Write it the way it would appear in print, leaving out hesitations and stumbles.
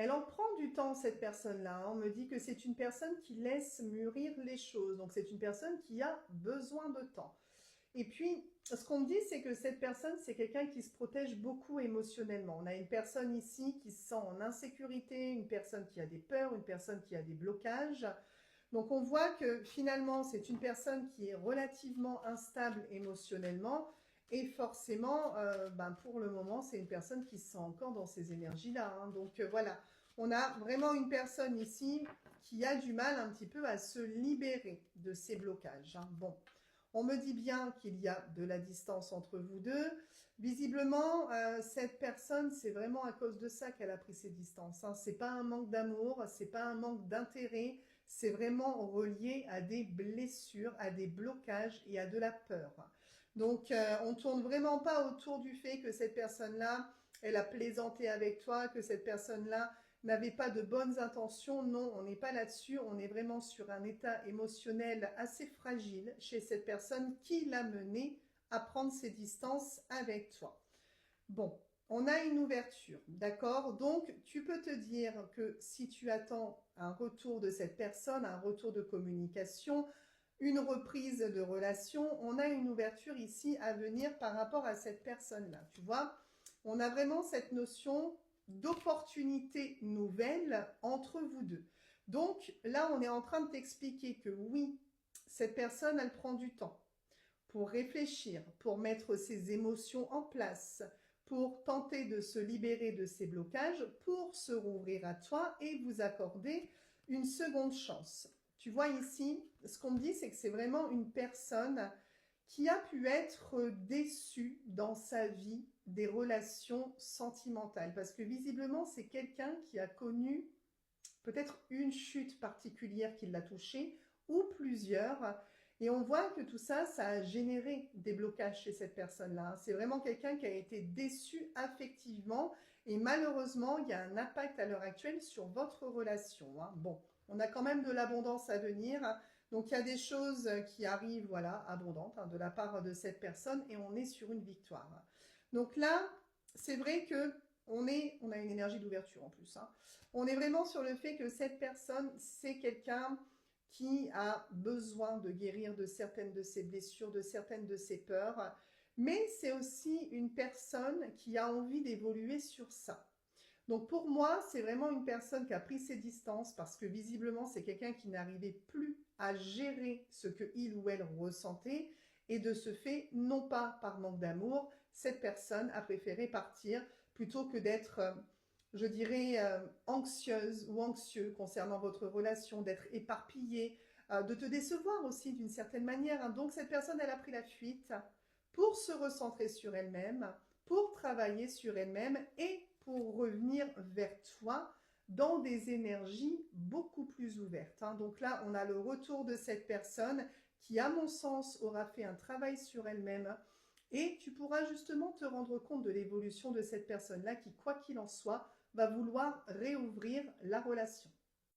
Elle en prend du temps, cette personne-là, hein. On me dit que c'est une personne qui laisse mûrir les choses. Donc, c'est une personne qui a besoin de temps. Et puis, ce qu'on me dit, c'est que cette personne, c'est quelqu'un qui se protège beaucoup émotionnellement. On a une personne ici qui se sent en insécurité, une personne qui a des peurs, une personne qui a des blocages. Donc, on voit que finalement, c'est une personne qui est relativement instable émotionnellement. Et forcément, pour le moment, c'est une personne qui se sent encore dans ces énergies-là, hein. Donc, voilà, on a vraiment une personne ici qui a du mal un petit peu à se libérer de ces blocages, hein. Bon. On me dit bien qu'il y a de la distance entre vous deux. Visiblement, cette personne, c'est vraiment à cause de ça qu'elle a pris ses distances, hein. C'est pas un manque d'amour, c'est pas un manque d'intérêt, c'est vraiment relié à des blessures, à des blocages et à de la peur. Donc, on tourne vraiment pas autour du fait que cette personne-là, elle a plaisanté avec toi, que cette personne-là n'avait pas de bonnes intentions. Non, on n'est pas là-dessus. On est vraiment sur un état émotionnel assez fragile chez cette personne qui l'a mené à prendre ses distances avec toi. Bon, on a une ouverture, d'accord? Donc, tu peux te dire que si tu attends un retour de cette personne, un retour de communication, une reprise de relation, on a une ouverture ici à venir par rapport à cette personne-là. Tu vois, on a vraiment cette notion d'opportunité nouvelle entre vous deux. Donc là, on est en train de t'expliquer que oui, cette personne, elle prend du temps pour réfléchir, pour mettre ses émotions en place, pour tenter de se libérer de ses blocages, pour se rouvrir à toi et vous accorder une seconde chance. Tu vois ici, ce qu'on me dit, c'est que c'est vraiment une personne qui a pu être déçue dans sa vie des relations sentimentales. Parce que visiblement, c'est quelqu'un qui a connu peut-être une chute particulière qui l'a touché, ou plusieurs. Et on voit que tout ça, ça a généré des blocages chez cette personne-là. C'est vraiment quelqu'un qui a été déçu affectivement. Et malheureusement, il y a un impact à l'heure actuelle sur votre relation, hein. Bon, on a quand même de l'abondance à venir. Donc, il y a des choses qui arrivent, voilà, abondantes, hein, de la part de cette personne. Et on est sur une victoire. Donc là, c'est vrai que on a une énergie d'ouverture en plus, hein. On est vraiment sur le fait que cette personne, c'est quelqu'un qui a besoin de guérir de certaines de ses blessures, de certaines de ses peurs, mais c'est aussi une personne qui a envie d'évoluer sur ça. Donc pour moi, c'est vraiment une personne qui a pris ses distances parce que visiblement, c'est quelqu'un qui n'arrivait plus à gérer ce que il ou elle ressentait et de ce fait, non pas par manque d'amour, cette personne a préféré partir plutôt que d'être, je dirais, anxieuse ou anxieux concernant votre relation, d'être éparpillé, de te décevoir aussi d'une certaine manière, hein. Donc cette personne, elle a pris la fuite pour se recentrer sur elle-même, pour travailler sur elle-même et pour revenir vers toi dans des énergies beaucoup plus ouvertes, hein. Donc là, on a le retour de cette personne qui, à mon sens, aura fait un travail sur elle-même et tu pourras justement te rendre compte de l'évolution de cette personne-là qui, quoi qu'il en soit, va vouloir réouvrir la relation.